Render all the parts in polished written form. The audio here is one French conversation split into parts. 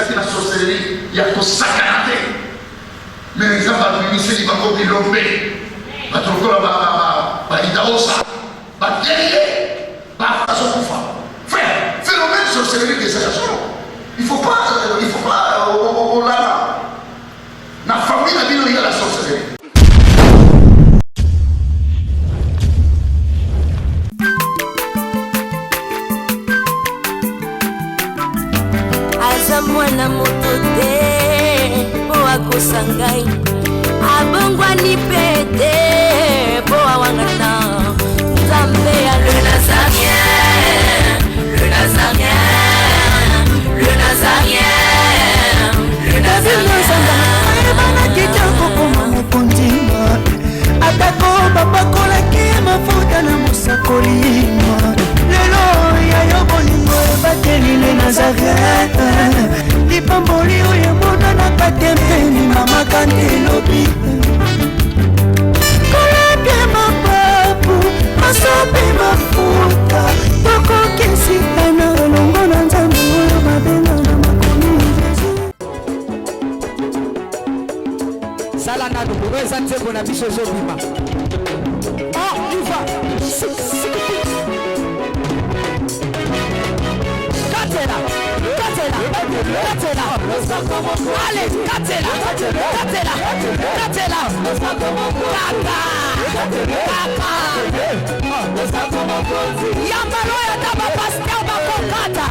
ezalaki na sorcellerie ya kosakana te me eza babimiseli bango bilombe bato lokola baidaosa baguerrier bafaso kufa frère phénomène sorcellerie ezala solo il faut pas olala na famille na bino ya la sorcellerie. Mwana moto te po akosangai abongwani pete po awangata nzambe ya le nazarien le nazarien le nazarien le nazarien bana kitoko koma mokondima atako babakolaki mafuta na mosakolima lelo yayo bolingo ebateli le nazarien lipamboli oyo monanaka tempeni mama kandelobi koleke mapapu masopi mafuta tokokisika na olongo na nzambe oyo mabenga na makomi sala nano eza nzembo na biso ezobima iva katela allez, katela yambalo ya taba pasteur bakokata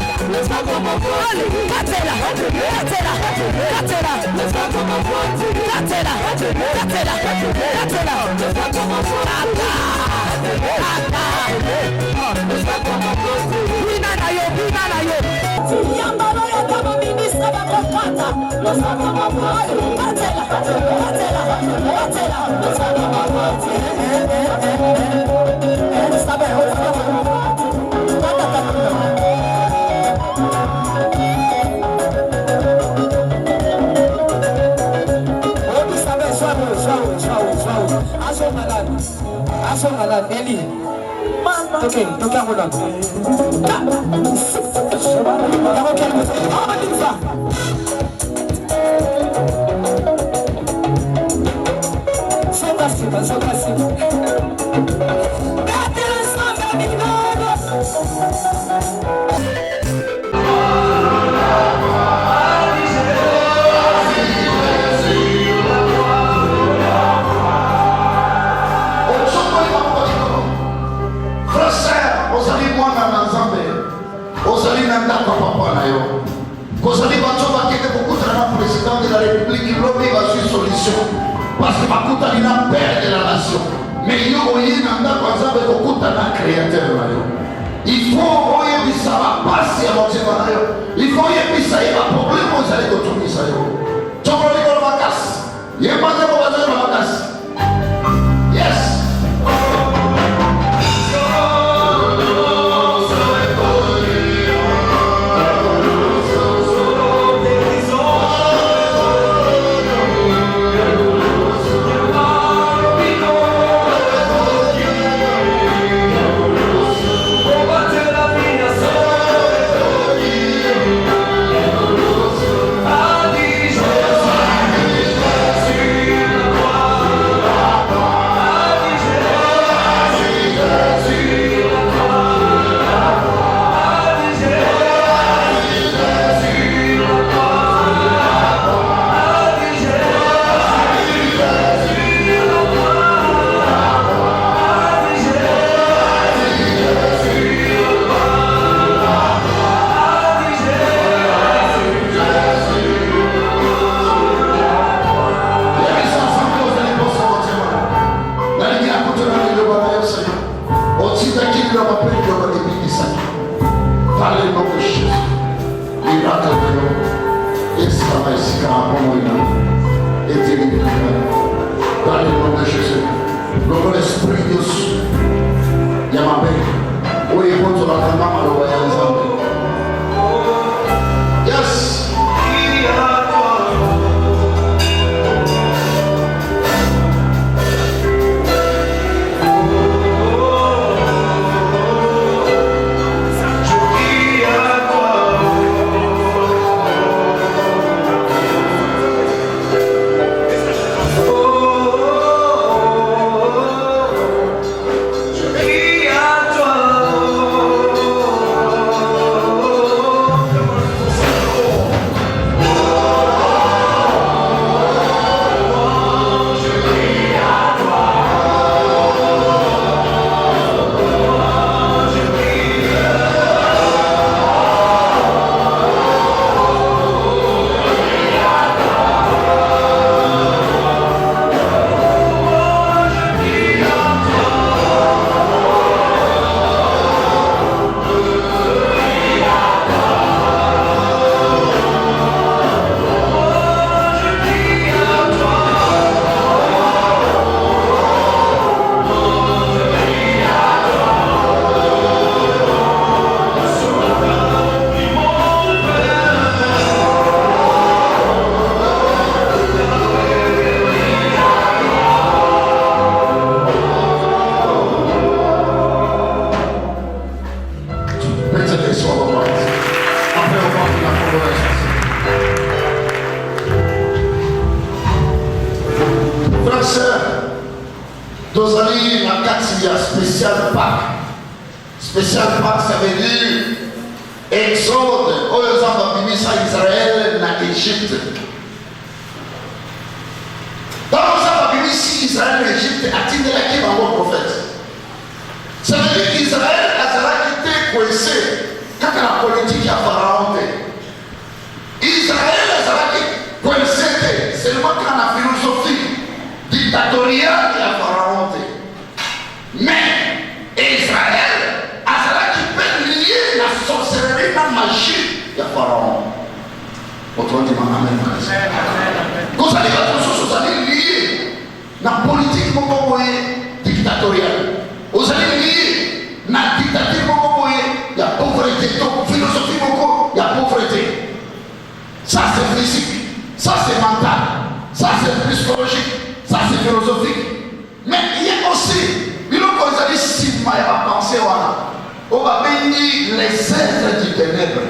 Eli, toque agora. Parce que Bakuta n'a père de la nation. Mais il y a créateur. Il faut envoyer du sabbat, passer à moitié. Il faut envoyer du sabbat, problème, vous allez retourner ça. Tu vas aller dans la casse. Il y a pas de casse. Yes. il y a spécial Pâques. Spécial Pâques, ça veut dire Exode. Aux enfants bénis à Israël dans l'Égypte. Dans les enfants bénis si Israël et l'Égypte attendent la qui va voir prophète. Ça veut dire qu'Israël a été coincé quand la politique a Pharaon. Israël a été coincé seulement quand la philosophie dictatoriale a Pharaon. Mais Israël a peut lier la sorcellerie, la magie de Pharaon. Autrement dit, amen. Vous allez vous allez lier la politique dictatoriale. Vous allez lier la dictature, il y a pauvreté, donc philosophie, il y a pauvreté. Ça c'est physique, ça c'est mental, ça c'est psychologique, ça c'est philosophique. Mais il y a aussi, il y a des signes à penser, on va bénir les êtres du ténèbre.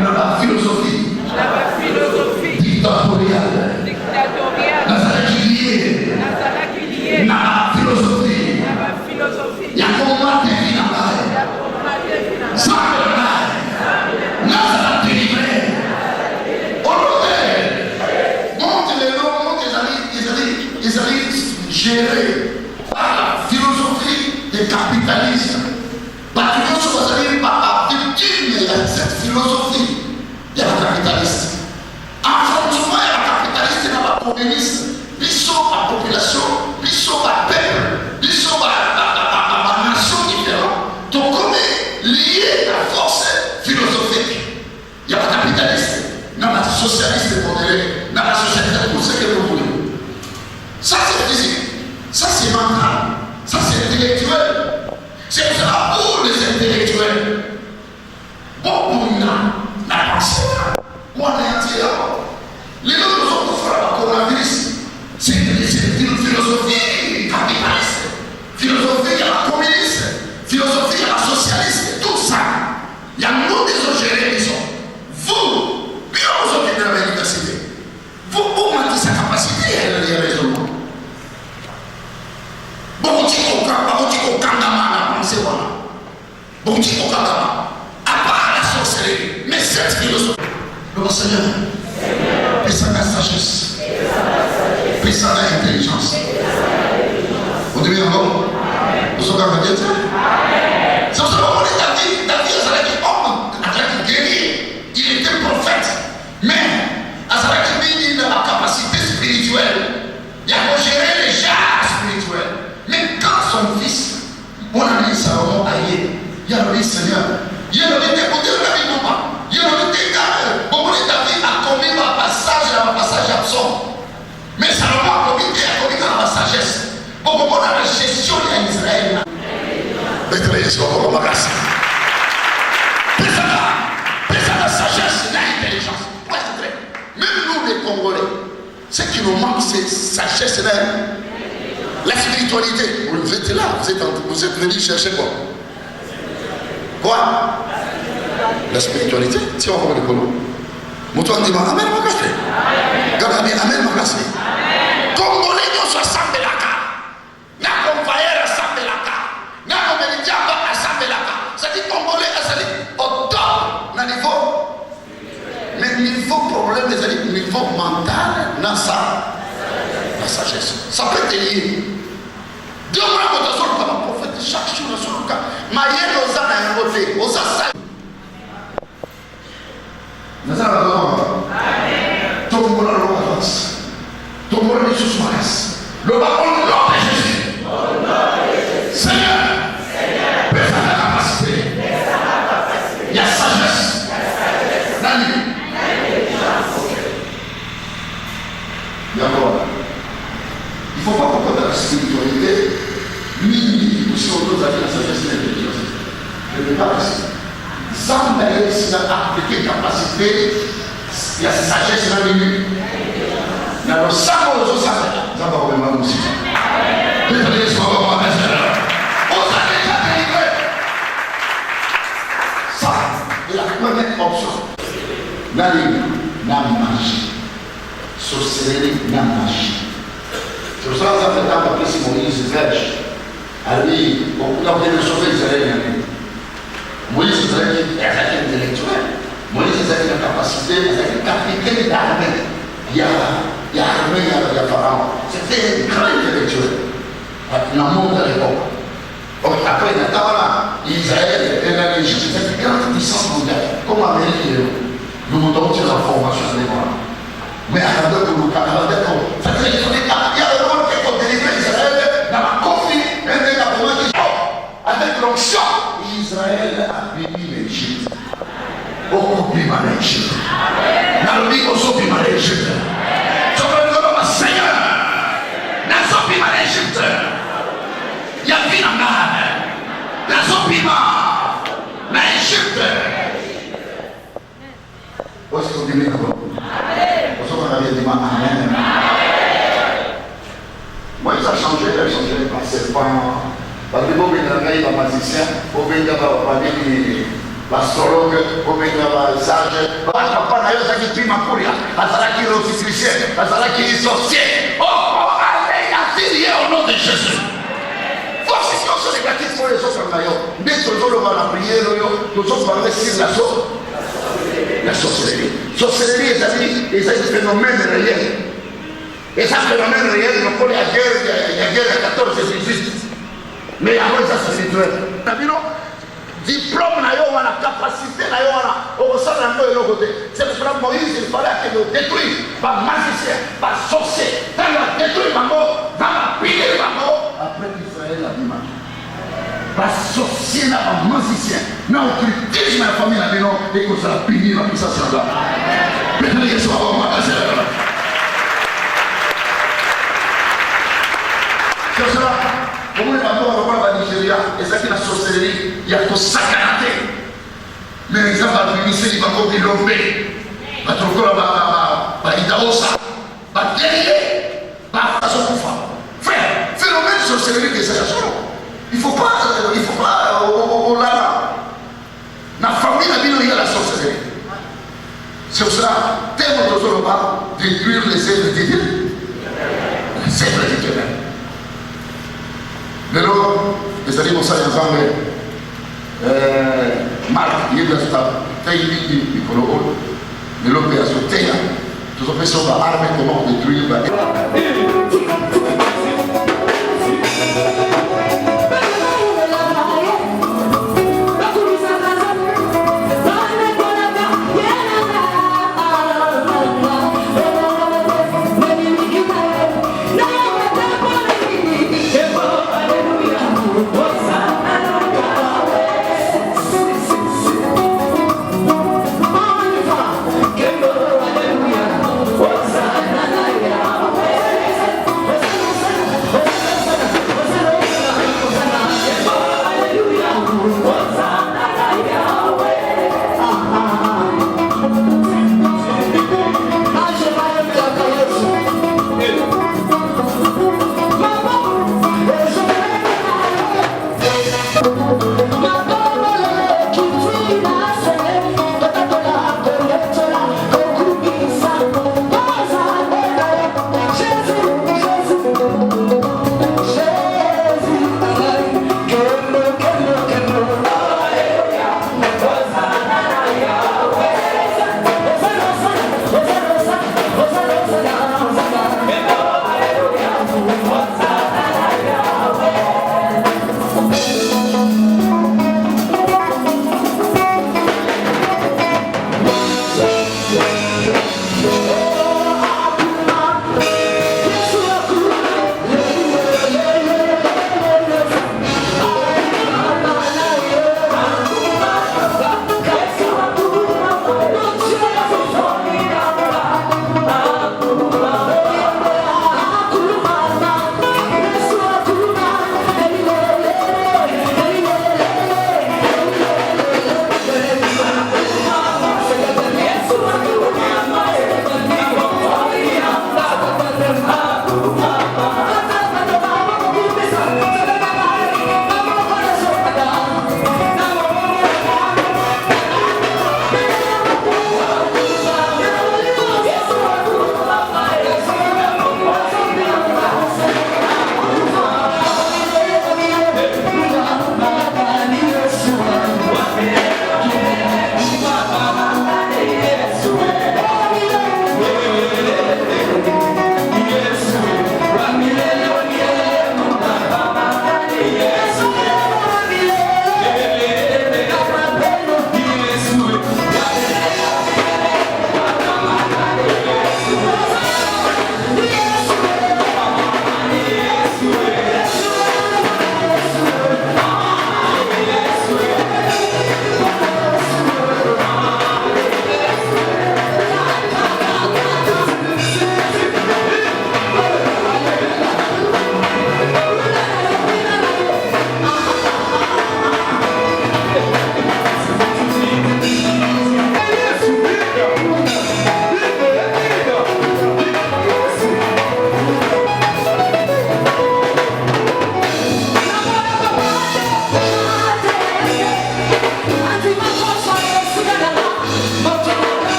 La philosophie dictatoriale, la philosophie. Il y a comment définir la ça là, ça va délivrer. Ils allaient gérer par la philosophie du capitalisme. La philosophie va victime de cette philosophie de la capitaliste. En France, il y a la capitaliste et la communiste. Ils sont la population, ils sont la peuple, ils sont la nation différente. Donc, on est lié à la force philosophique. Il y a la capitaliste, il y a la socialiste modérée, il y a la socialiste pour ce que vous voulez. Ça c'est physique, ça c'est mental, ça c'est intellectuel. C'est ça pour les intellectuels. Bon, on a la pensée, on a l'intérieur. Les autres ont offert la coronavirus. C'est une philosophie capitaliste, philosophie à la communiste, philosophie à la socialiste, tout ça. Il y a nous des OGR qui sont. Vous, bien vous occupez de l'université. Vous augmentez sa capacité et les raisonnements. Bon, tu au Kandama, la pensée, voilà. Bon, tu au Kandama. À part la sorcellerie, mais cette philosophie. Le Seigneur, paix sa sagesse, paix sa intelligence. Vous devez encore. Vous avez encore dit ça? C'est pour ça que David est homme, il guéri, il était prophète. Mais, il a la capacité spirituelle. Il a géré les jars spirituels. Mais quand son fils, mon ami Salomon Aïe, il a dit Seigneur, il a dit écoutez le David pas. Il a dit David a commis un passage absent. Mais Salomon a commis dans la sagesse. Bon, on a la gestion d'Israël. La sagesse, l'intelligence. Même nous les Congolais, ce qui nous manque, c'est sagesse, la spiritualité. Vous êtes là, vous êtes venus chercher quoi? Quoi? La spiritualité. Si on va le colo. Mouton dit amen, mon café. Gabami, amen, mon café. Congolais, nous sommes assemblés là. N'a compagnie assemblés là. N'a communauté assemblée là. Ça dit Congolais assemblés au top, dans le niveau. Mais le niveau problème, les amis, le niveau mental, dans ça, la sagesse. Ça peut être lié. Dieu m'a dit que tu as prophète chaque jour sur le cas. Maïe nos âmes à invoquer. Aux âmes. Nous allons tout le monde avance. Tout le monde est sous masse. Le bas, on l'ordre de Jésus. Seigneur, baisse ta capacité. Il y a sagesse. Dans lui. Il y a encore. Il ne faut pas comprendre la spiritualité. Lui, aussi, on doit avoir la sagesse et l'intelligence. Je ne veux pas rester. Sans d'ailleurs, s'il a appliqué capacité, il y a sagesse dans lui. Mais alors, ça, on le sait, ça va vraiment aussi. Désolé, je vais avoir ma mère. On s'en est déjà délivré. Ça, c'est la première option. Dans la magie. Sorcellerie, la magie. C'est pour ça que ça fait tant que Moïse verge. Ali, on a voulu sauver Israël. Moïse Israël est intellectuel. Moïse Israël a la capacité, il a capitaine d'armée. Il y a armée, il y a Pharaon. C'était un grand intellectuel. Dans le monde de l'époque. Après, il y a Israël et l'Égypte, c'est une grande puissance mondiale. Comme l'Amérique, nous montons sur la formation des Noirs. Mais à la pour le Canada, ça fait qu'il y a le monde qui a délivré Israël dans la conflit, avec l'onction. Israël a béni l'Égypte. Beaucoup plus mal l'Égypte. Dans le livre, on plus mal l'Égypte. Je veux dire, Seigneur, n'a plus mal l'Égypte. Il y a plus de mal. N'a plus mal l'Égypte. Où est-ce qu'on dit les gros? Amen. Moi, ça a changé, il a changé par serpent. Parce que vous venez d'un magicien, vous venez d'un astrologue, vous venez d'un sage. Papa n'a pas dit prima curia, Azalaki rosiclicien, Azalaki sorcier. Oh, allez, attirez au nom de Jésus. Voici ce qu'on se négatif pour les autres d'ailleurs. Dès que nous allons la prière, nous allons parler sur la sorte. La sorcellerie. Sorcellerie, c'est un phénomène réel. Et ce phénomène réel, il faut la guerre, il y a guerre à 14 et 18. Mais avant ça, c'est spirituel. Diplôme, on a la capacité, on ressent un peu de l'autre côté. C'est le frère Moïse, il fallait qu'il nous détruise par magicien, par sorcier. Quand il a détruit ma mort, quand il a pillé ma mort, après Israël a dit par sorcier, par magicien, non, occultisme la famille a dit non, et qu'on s'est puni la puissance de la maintenant, il y a ce moment, c'est cela. Comment les mamans vont voir la Nigeria, et ça qui est la sorcellerie, il y a tout sacralité. Mais les gens vont venir ici, ils vont encore développer. Ils vont trouver la Idaosa, la guerrier, la façon qu'on fait. Frère, phénomène sorcellerie que c'est la chose. Il ne faut pas, oh là, la famille a dit qu'il y a la sorcellerie. C'est pour cela, tellement de choses va détruire les œuvres de Dieu. Les œuvres de Dieu. Lelo, ezali mosali ya Nzambe Mark yebi azotayi likolo oyo lelo mpe azoteya tozopesa ba arme comment détruire ba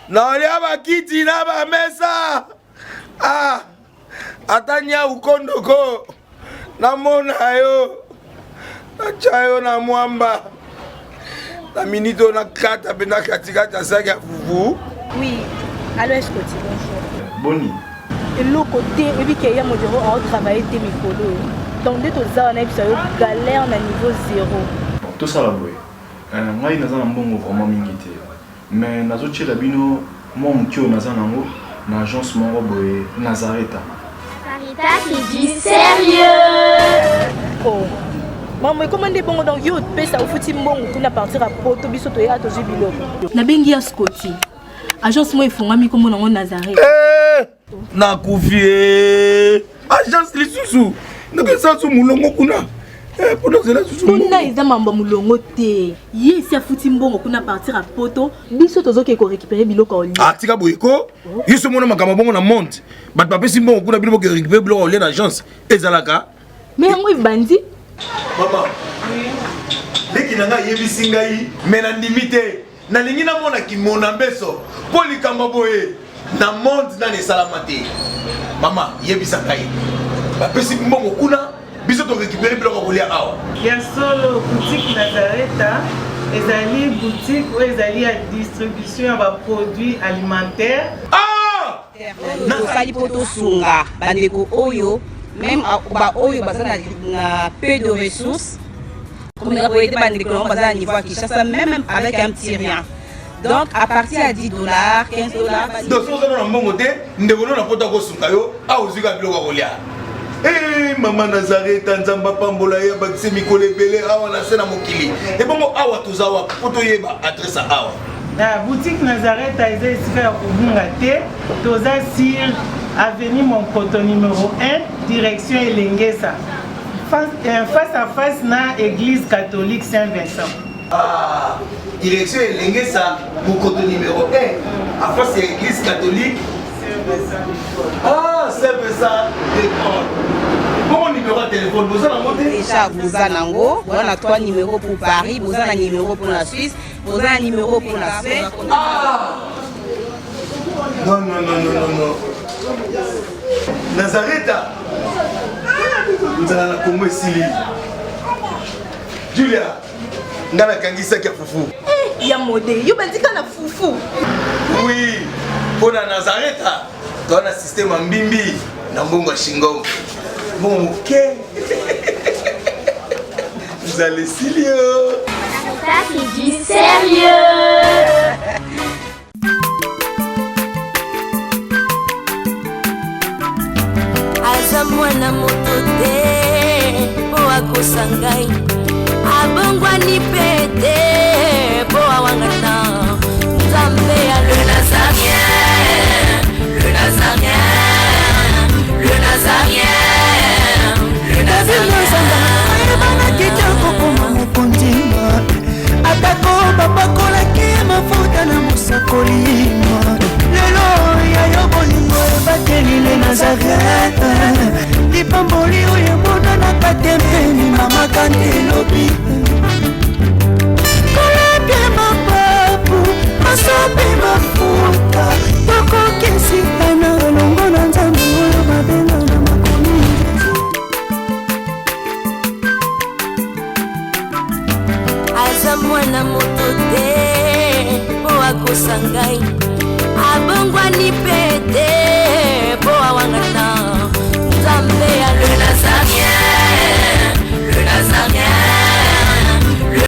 naolia bakiti na bamesa. Ah, atanya ukondoko namona yo nachayo na mwamba na minito na kata pena katikata saki ya fufu. Oui, alors est-ce que tu bonjour? Boni. Et l'autre côté, et puis qu'il y a mon bureau à travailler tes micros. Donc dès que tu as un galère na niveau 0. Tout ça là boy. Moi il naza na mbongo vraiment mingité. Mais nazo tchela bino moi mukio naza nango na agence moko boy Nazareta. Sarita qui dit sérieux. Oh. Maman, comment est bon donc yo pe ça au fouti mbongo kuna partir à poto biso to ya to jibilo. Na bengi ya Scotty. Agence moi ifungami comme nango Nazareta. Na kufie. Agence lisusu. Ndeke sansu mulongo kuna. Pour cela susu. Kuna eza mamba mulongo te. Yesi afuti mbongo kuna partir à poto biso tozoke ko récupérer biloko oli. Atika boyeko. Yiso mona makama bongo na monte. Bat papa simbo kuna biloko ko récupérer biloko oli na agence. Ezalaka. Mais yango ibandi. Maman. Leki nanga yebisi ngai mena ndimite. Na lingi na mona kimona mbeso. Poli kamba boye. Na monte na ne salamate. Mama yebisa ngai. Bapesi mbongo kuna biso to récupérer biloko ko lia awa. Ya solo boutique Nazareta, ezali boutique où ezali à distribution de produits alimentaires. Ah! Nakali poto sunga bandeko oyo même ba oyo bazana na peu de ressources comme la boyete bandeko bazana niveau à Kinshasa même avec un petit rien. Donc à partir à $10, $15. Donc si on a un bon côté, nous devons na poto ko sunga yo, a ozika biloko ko lia. Eh maman Nazareta nzamba pambola ya bakise mikole belé awa na sena mokili. Et bongo awa tozawa poto yeba adresse awa. La boutique Nazareta est ici à Obungate, toza sur avenue Monkoto numéro 1, direction Elengesa. Face à face na église catholique Saint-Vincent. Ah, direction Elengesa, Monkoto numéro 1, à face de l'église catholique Saint-Vincent. Ah, Saint-Vincent d'école. Bon numéro de téléphone, vous avez monté? Déjà, vous avez un 3 numéros pour Paris, vous avez un numéro pour la Suisse, vous avez un numéro pour la Suède. Ah! Non. Nazareta. Vous allez la Congo Sili. Julia, ngana kangisa kia fufu. Ya modé, yo bandika na fufu. Oui, pour la Nazareta, dans un système en bimbi, dans Bongo Shingo. Bon, ok. Vous allez Silio. Sarita qui dit sérieux. aza mwana moto te po akosa ngai abongwani pe te po awangata nzambe ya le nazarien, le nazarien, le nazarien, le nazarien. ebana kitoko koma mokondima atako bapakolaki mafuta na mosakolima lelo yayo bolingo ebateli le Nazareta lipamboli oyo emonanaka te mpeni mamakandi elobi kolapie mapapu masopi mafuta tokokisikana elongo na nzambe oyo babenga na makomi aza mwana moto te po akosa ngai abongwani pe te